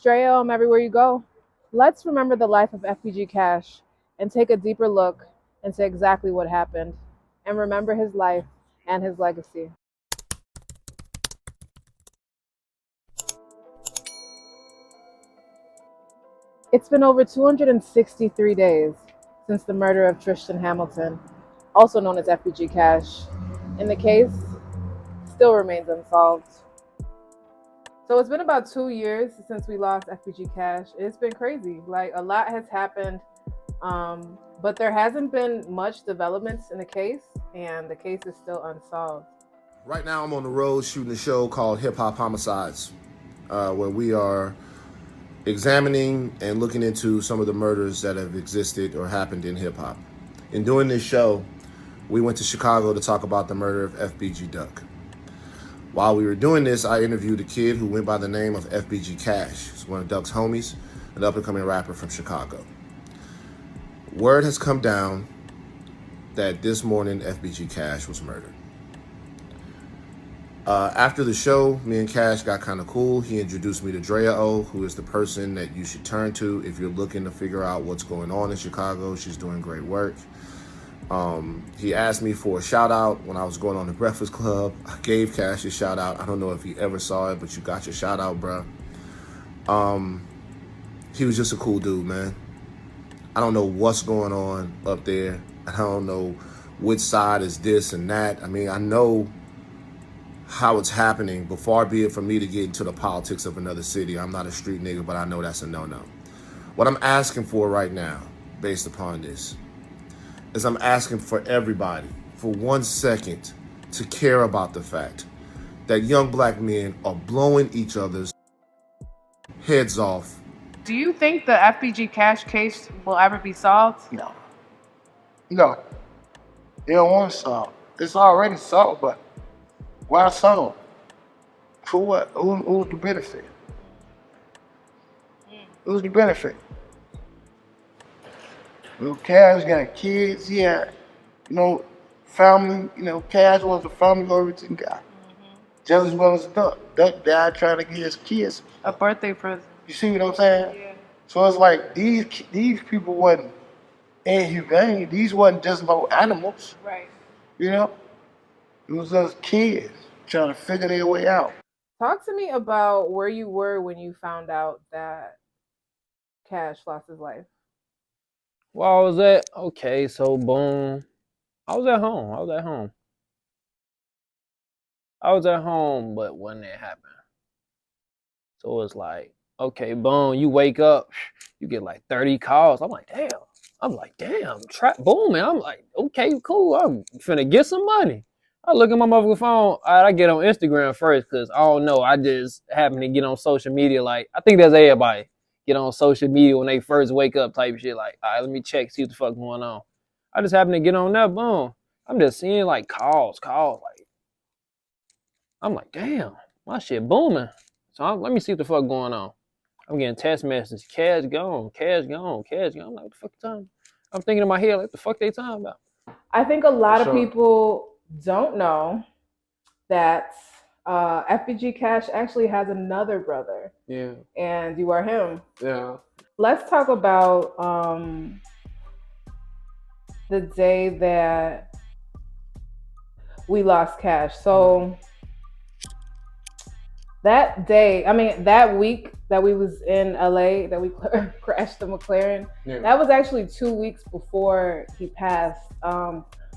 Drea O everywhere you go. Let's remember the life of FBG Cash and take a deeper look into exactly what happened and remember his life and his legacy. It's been over 263 days since the murder of Tristan Hamilton, also known as FBG Cash, and the case still remains unsolved. So it's been about 2 years since we lost FBG Cash. It's been crazy. Like, a lot has happened, but there hasn't been much developments in the case, and the case is still unsolved. Right now I'm on the road shooting a show called Hip Hop Homicides, where we are examining and looking into some of the murders that have existed or happened in hip hop. In doing this show, we went to Chicago to talk about the murder of FBG Duck. While we were doing this, I interviewed a kid who went by the name of FBG Cash. He's one of Duck's homies, an up-and-coming rapper from Chicago. Word has come down that this morning FBG Cash was murdered. After the show, me and Cash got kind of cool. He introduced me to Drea O, who is the person that you should turn to if you're looking to figure out what's going on in Chicago. She's doing great work. He asked me for a shout out when I was going on the Breakfast Club. I gave Cash a shout out. I don't know if he ever saw it, but you got your shout out, bro. He was just a cool dude, man. I don't know what's going on up there. I don't know which side is this and that. I mean, I know how it's happening, but far be it from me to get into the politics of another city. I'm not a street nigga, but I know that's a no-no. What I'm asking for right now, based upon this, is I'm asking for everybody, for 1 second, to care about the fact that young black men are blowing each other's heads off. Do you think the FBG Cash case will ever be solved? No. They don't want to solve. It's already solved, but why solve? For what? Who's the benefit? Who's the benefit? Cash got kids, family, Cash was a family-oriented guy. Just as well as Duck. Duck died trying to get his kids A birthday present. You see what I'm saying? Yeah. So it's like these people wasn't inhumane. These wasn't just no animals. Right. It was just kids trying to figure their way out. Talk to me about where you were when you found out that Cash lost his life. Well, I was at, okay, so boom. I was at home, but when it happened. So it's like, okay, boom, you wake up, you get like 30 calls. I'm like, damn, trap booming. I'm like, okay, cool. I'm finna get some money. I look at my motherfucking phone. I get on Instagram first because I don't know. I just happen to get on social media. Like, I think that's everybody. Get on social media when they first wake up type shit. Like, all right, let me check, see what the fuck going on. I just happen to get on that, boom. I'm just seeing like calls. Like, I'm like, damn, my shit booming. So let me see what the fuck going on. I'm getting text messages. Cash gone. I'm like, what the fuck time? I'm thinking in my head, like, what the fuck they talking about? I think a lot of people don't know that FBG Cash actually has another brother. Yeah. And you are him. Yeah. Let's talk about the day that we lost Cash. So that day, that week that we was in LA, that we crashed the McLaren, that was actually 2 weeks before he passed.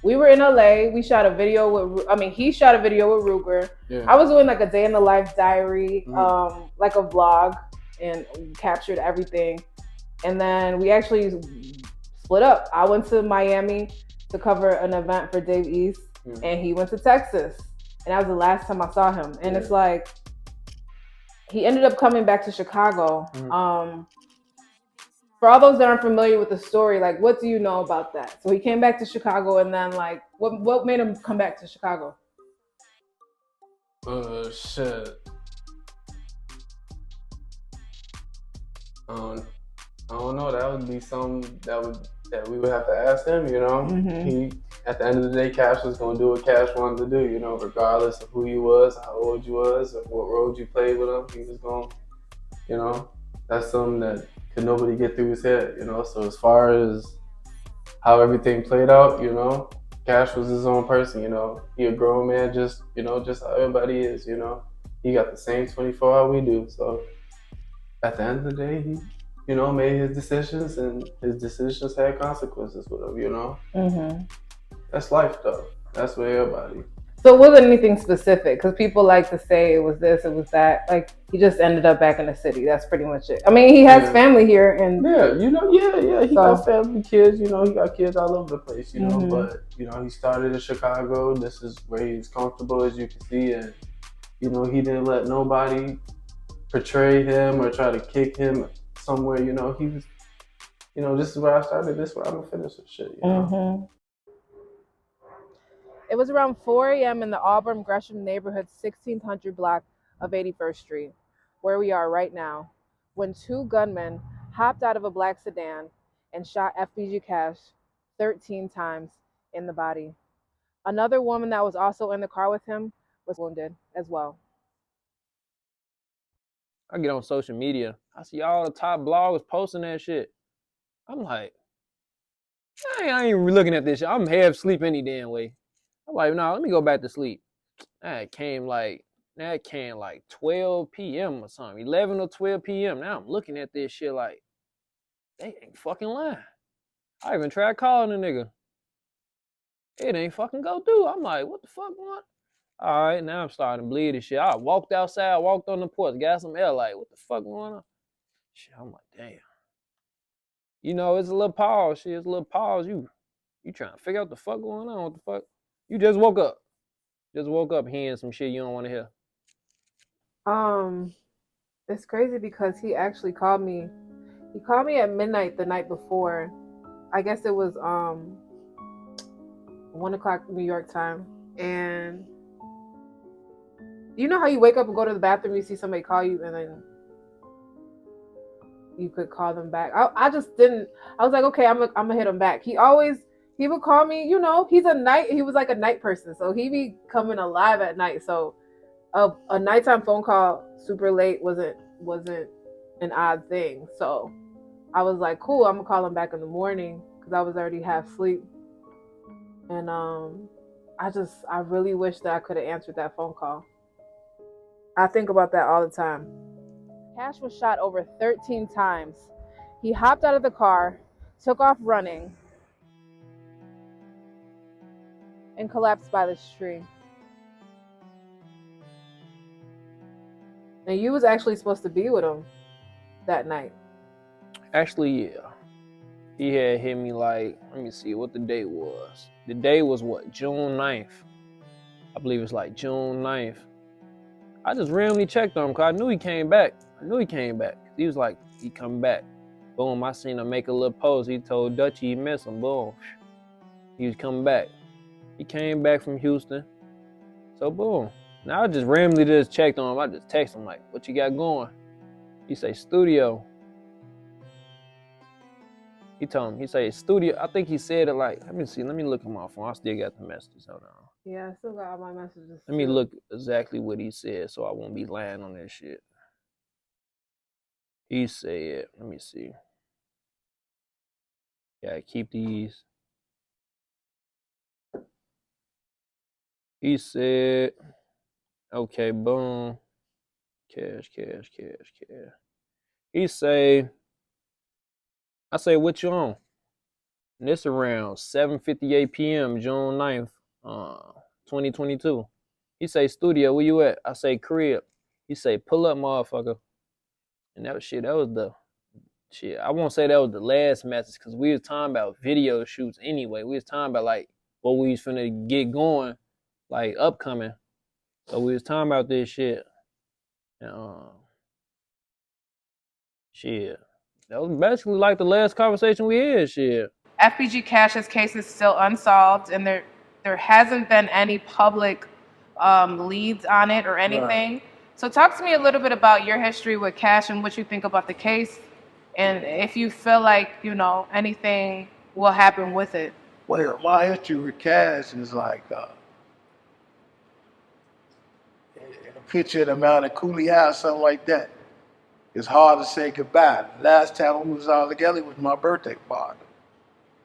We were in LA. We shot a video with, he shot a video with Ruger. Yeah. I was doing like a day in the life diary, like a vlog, and captured everything. And then we actually split up. I went to Miami to cover an event for Dave East, and he went to Texas. And that was the last time I saw him. And it's like, he ended up coming back to Chicago. For all those that aren't familiar with the story, like, what do you know about that? So he came back to Chicago, and then, like, what made him come back to Chicago? Shit. I don't know. That would be something that we would have to ask him. He, at the end of the day, Cash was gonna do what Cash wanted to do. Regardless of who you was, how old you was, or what role you played with him, he was gonna, that's something that could nobody get through his head, you know. So as far as how everything played out, you know, Cash was his own person, you know. He a grown man, just, you know, just how everybody is, you know. He got the same 24 hour we do. So at the end of the day, he, you know, made his decisions, and his decisions had consequences with him, you know. Mm-hmm. That's life, though. That's for everybody. So it wasn't anything specific, because people like to say it was this, it was that. Like, he just ended up back in the city. That's pretty much it. I mean, he has family here, and you know, he got family, kids. You know, he got kids all over the place. You know, but you know, he started in Chicago. This is where he's comfortable, as you can see, and you know, he didn't let nobody portray him or try to kick him somewhere. You know, he was, you know, this is where I started. This is where I'm gonna finish this shit. You know? It was around 4 a.m. in the Auburn Gresham neighborhood 1600 block of 81st Street, where we are right now, when two gunmen hopped out of a black sedan and shot FBG Cash 13 times in the body. Another woman that was also in the car with him was wounded as well. I get on social media, I see all the top bloggers posting that shit. I'm like, I ain't looking at this shit. I'm half asleep any damn way. I'm like, nah, let me go back to sleep. That came like 12 p.m. or something, 11 or 12 p.m. Now I'm looking at this shit like, they ain't fucking lying. I even tried calling the nigga. It ain't fucking go through. I'm like, what the fuck, what? All right, now I'm starting to bleed and shit. I walked outside, walked on the porch, got some air, like, what the fuck going on? Shit, I'm like, damn. You know, it's a little pause, shit. It's a little pause. You trying to figure out the fuck going on. What the fuck? You just woke up. Just woke up hearing some shit you don't want to hear. It's crazy because he actually called me. He called me at midnight the night before. I guess it was 1 o'clock New York time. And you know how you wake up and go to the bathroom, you see somebody call you, and then you could call them back. I just didn't. I was like, okay, I'm gonna hit him back. He would call me. You know, he was like a night person, so he be coming alive at night. So a nighttime phone call super late wasn't an odd thing. So I was like, cool, I'm gonna call him back in the morning, because I was already half asleep. And I really wish that I could have answered that phone call. I think about that all the time. Cash was shot over 13 times. He hopped out of the car, took off running, and collapsed by this tree. And you was actually supposed to be with him that night. Actually, yeah. He had hit me like, let me see what the date was. The day was what, June 9th. I believe it's like June 9th. I just randomly checked on him because I knew he came back. He was like, he come back. Boom, I seen him make a little post. He told Dutchie he missed him. Boom. He was coming back. He came back from Houston. So boom. Now I just randomly just checked on him. I just text him like, what you got going? He say studio. He told him, he say studio. I think he said it like, let me see, let me look at my phone. I still got the messages. Hold on. Yeah, I still got all my messages. Let me look exactly what he said so I won't be lying on that shit. He said, let me see. Yeah, keep these. He said, okay, boom. Cash. He say, I say, what you on? And this around 7:58 p.m. June 9th, 2022. He say, studio, where you at? I say, crib. He say, pull up, motherfucker. And that was the shit. I won't say that was the last message, because we was talking about video shoots anyway. We was talking about like what we was finna get going, like upcoming. So we was talking about this shit. Shit. That was basically like the last conversation we had, shit. FBG Cash's case is still unsolved, and there hasn't been any public leads on it or anything. Right. So talk to me a little bit about your history with Cash and what you think about the case, and if you feel like, you know, anything will happen with it. Well, my history with Cash is like in a picture of the Mount of Cooley House, something like that. it's hard to say goodbye. The last time we was all together was my birthday party.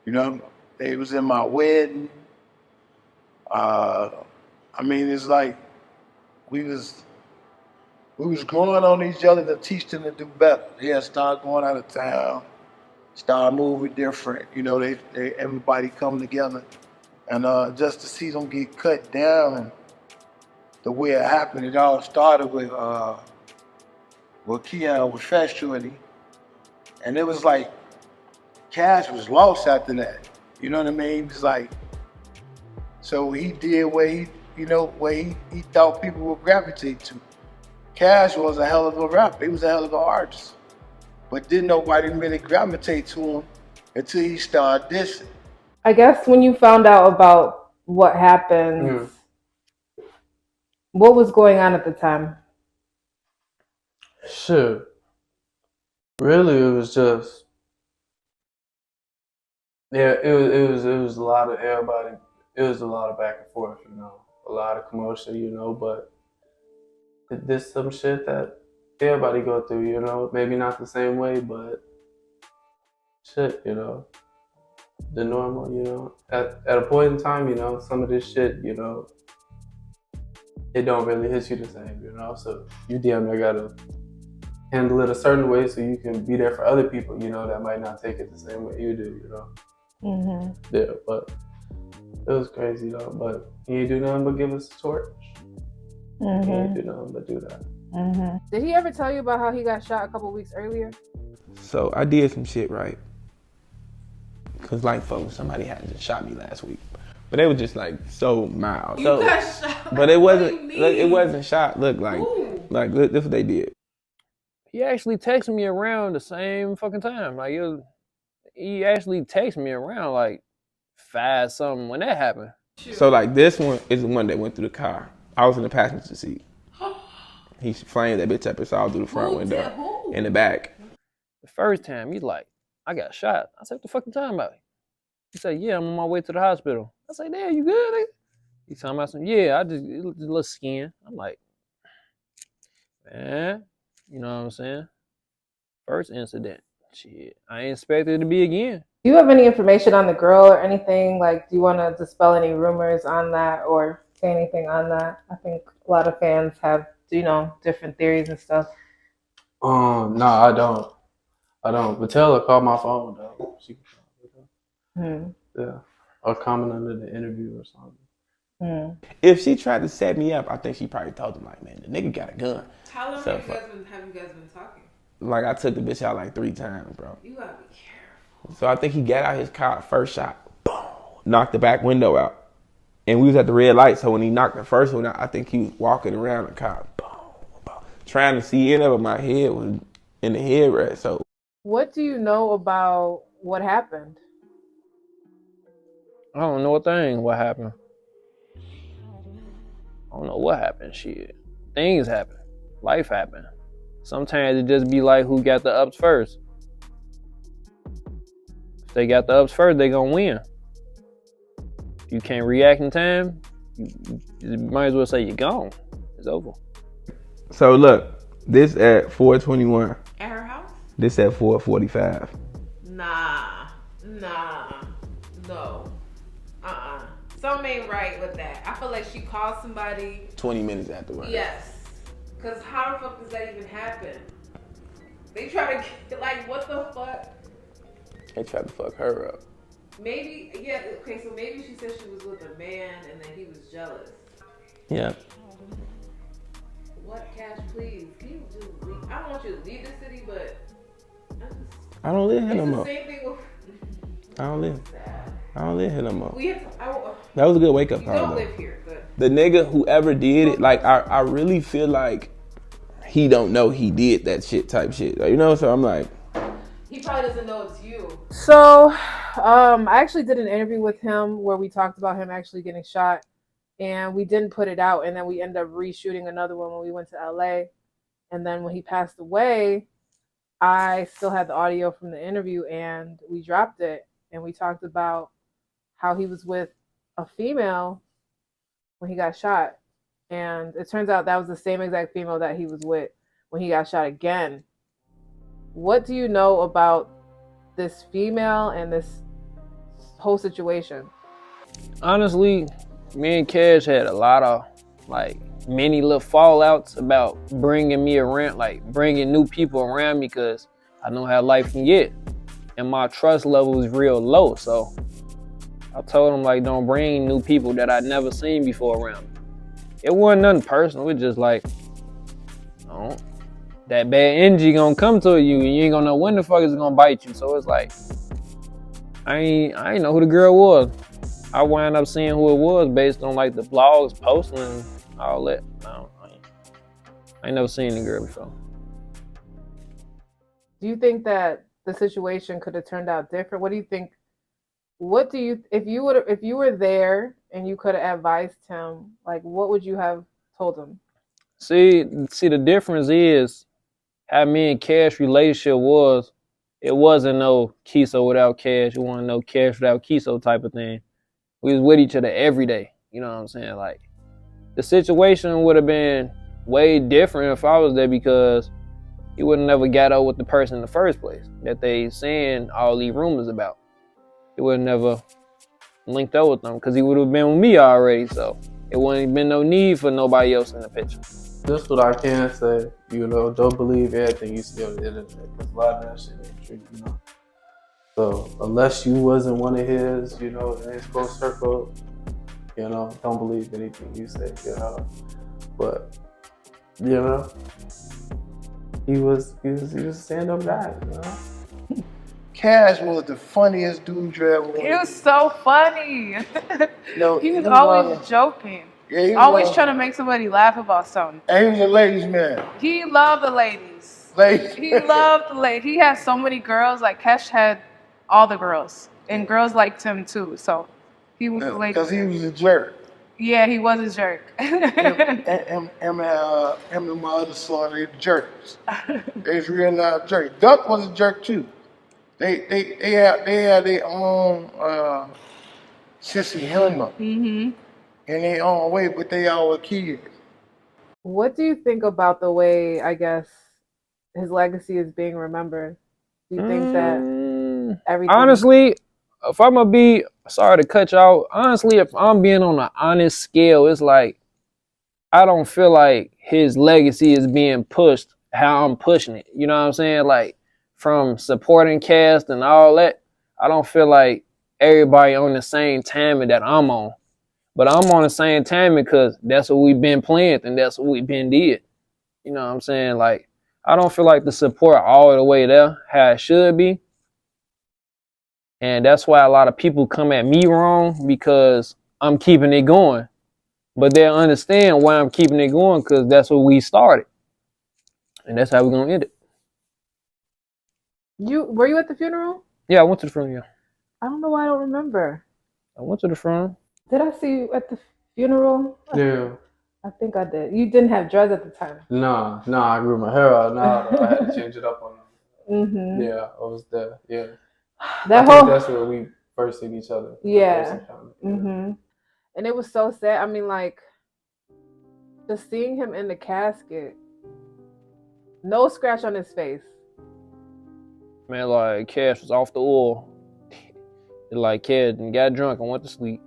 You know, it was in my wedding. I mean, it's like we was growing on each other to teach them to do better. Yeah, start going out of town, start moving different. You know, they everybody come together, and just to see them get cut down the way it happened, it all started with Keon was Fat Shorty, and it was like Cash was lost after that. You know what I mean? It's like, so he did what he, what he thought people would gravitate to. Cash was a hell of a rapper. He was a hell of an artist. But didn't nobody really gravitate to him until he started dissing. I guess when you found out about what happened, what was going on at the time? Shit. Really, it was just, it was a lot of everybody. It was a lot of back and forth, a lot of commotion, but there's some shit that everybody go through, maybe not the same way, but shit, the normal, at a point in time, some of this shit, it don't really hit you the same, so you damn near gotta handle it a certain way so you can be there for other people, that might not take it the same way you do, Mm-hmm. Yeah, but it was crazy though, but he ain't do nothing but give us a torch. Mm-hmm. He ain't do nothing but do that. Mm-hmm. Did he ever tell you about how he got shot a couple weeks earlier? So I did some shit right. Cause like folks, somebody had just shot me last week. But they were just like so mild. You so, got shot? But it wasn't Look, it wasn't shot. Look look, this what they did. He actually texted me around the same fucking time. Like he actually texted me around like 5 something when that happened. So like this one is the one that went through the car. I was in the passenger seat. He flamed that bitch up and saw through the front window in the back. The first time he's like, I got shot. I said, what the fuck you talking about? He said, yeah, I'm on my way to the hospital. I said, damn, you good, nigga? He's talking about something, yeah, it was a little skin. I'm like, man, you know what I'm saying? First incident. Shit, I ain't expected it to be again. Do you have any information on the girl or anything? Like, do you want to dispel any rumors on that or say anything on that? I think a lot of fans have, different theories and stuff. No, I don't. But tell her, call my phone though. She can Yeah. Or comment under the interview or something. If she tried to set me up, I think she probably told him like, man, the nigga got a gun. How long have you guys been talking? Like I took the bitch out like 3 times, bro. You gotta be careful. So I think he got out his car, first shot, boom, knocked the back window out. And we was at the red light, so when he knocked the first one out, I think he was walking around the car, boom, boom, trying to see in it, but my head was in the headrest. So what do you know about what happened? I don't know a thing what happened. I don't know what happened, shit. Things happen. Life happen. Sometimes it just be like who got the ups first. If they got the ups first, they gonna win. If you can't react in time, you might as well say you're gone. It's over. So look, this at 4:21. At her house? This at 4:45. Nah, no. Something ain't right with that. I feel like she called somebody. 20 minutes afterwards. Yes. Because how the fuck does that even happen? They try to get, like, what the fuck? They tried to fuck her up. Maybe, yeah, okay, so maybe she said she was with a man and then he was jealous. Yeah. What, Cash, please? Can you just leave? I don't want you to leave the city, but I don't live here no more. It's the same thing with... I don't live here no more. We have to, That was a good wake up you call don't though. live here, good. The nigga whoever did it, like I really feel like he don't know he did that shit type shit. So I'm like, He probably doesn't know it's you. So, I actually did an interview with him where we talked about him actually getting shot, and we didn't put it out, and then we ended up reshooting another one when we went to LA, and then when he passed away, I still had the audio from the interview, and we dropped it, and we talked about how he was with a female when he got shot, and it turns out that was the same exact female that he was with when he got shot again What do you know about this female and this whole situation? Honestly, me and Cash had a lot of like many little fallouts about bringing me around, like bringing new people around me, because I know how life can get, and my trust level is real low. So I told him like, don't bring new people that I'd never seen before around me. It wasn't nothing personal. It's just like, oh, that bad energy gonna come to you, and you ain't gonna know when the fuck it's gonna bite you. So it's like, I ain't know who the girl was. I wound up seeing who it was based on like the blogs posting and all that. I ain't never seen the girl before. Do you think that the situation could have turned out different? What do you think? What do you, if you were there and you could have advised him, like what would you have told him? See, the difference is how me and Cash relationship was. It wasn't no Keso without Cash. It wasn't no Cash without Keso type of thing. We was with each other every day. You know what I'm saying? Like, the situation would have been way different if I was there, because he would have never got out with the person in the first place that they saying all these rumors about. He would have never linked up with them because he would have been with me already. So it wouldn't have been no need for nobody else in the picture. Just what I can say, you know, don't believe everything you see on the internet, because a lot of that shit ain't true, you know. So unless you wasn't one of his, you know, in his close circle, you know, don't believe anything you say, you know. But, you know, he was a stand-up guy, you know. Cash was the funniest dude you ever He was so funny. No, he was always joking. Yeah, he was always trying to make somebody laugh about something. And he was a ladies' man. He loved the ladies. He loved the ladies. He had so many girls. Like Kesh had all the girls, and girls liked him too. So he was the ladies. Because he was a jerk. Yeah, he was a jerk. him and my other son, they jerks. They was real loud jerks. Duck was a jerk too. They had their own sense of humor. Mm-hmm. In their own way, but they all were kids. What do you think about the way, I guess, his legacy is being remembered? Do you think that everything... Honestly, if I'm going to be, sorry to cut you out, honestly, if I'm being on an honest scale, it's like, I don't feel like his legacy is being pushed how I'm pushing it. You know what I'm saying? Like, from supporting cast and all that, I don't feel like everybody on the same timing that I'm on. But I'm on the same time because that's what we've been playing and that's what we've been did. You know what I'm saying? Like, I don't feel like the support all the way there how it should be. And that's why a lot of people come at me wrong, because I'm keeping it going. But they'll understand why I'm keeping it going, because that's what we started. And that's how we're going to end it. Were you at the funeral? Yeah, I went to the funeral. Yeah. I don't know why I don't remember. I went to the funeral. Did I see you at the funeral? Yeah. I think I did. You didn't have dreads at the time. No, I grew my hair out. No, I had to change it up on them. Mm-hmm. Yeah, I was there. Yeah. I think that's where we first seen each other. Yeah. Mm-hmm. And it was so sad. I mean, like, just seeing him in the casket, no scratch on his face. Man, like, Cash was off the oil. Like, kid, and got drunk and went to sleep.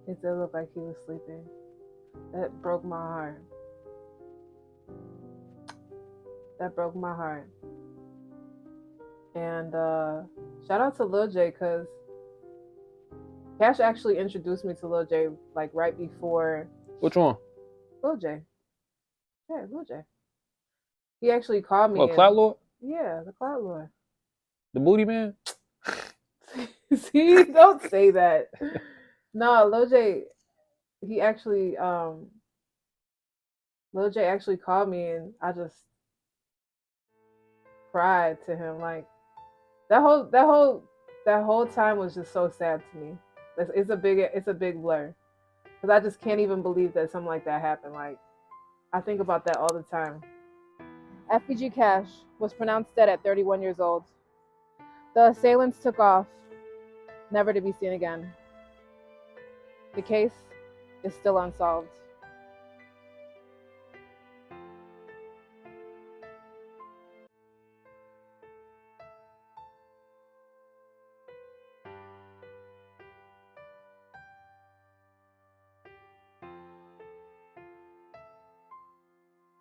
It did look like he was sleeping. That broke my heart. That broke my heart. And shout out to Lil J, because Cash actually introduced me to Lil J like right before. Which one? Lil J. Yeah, Lil J. He actually called me. What, Clout Lord? Yeah, the Clout Lord. The booty man? See, don't say that. No, Lil J, he actually, Lil J actually called me, and I just cried to him. Like, that whole time was just so sad to me. It's a big blur, because I just can't even believe that something like that happened. Like, I think about that all the time. FBG Cash was pronounced dead at 31 years old. The assailants took off, never to be seen again. The case is still unsolved.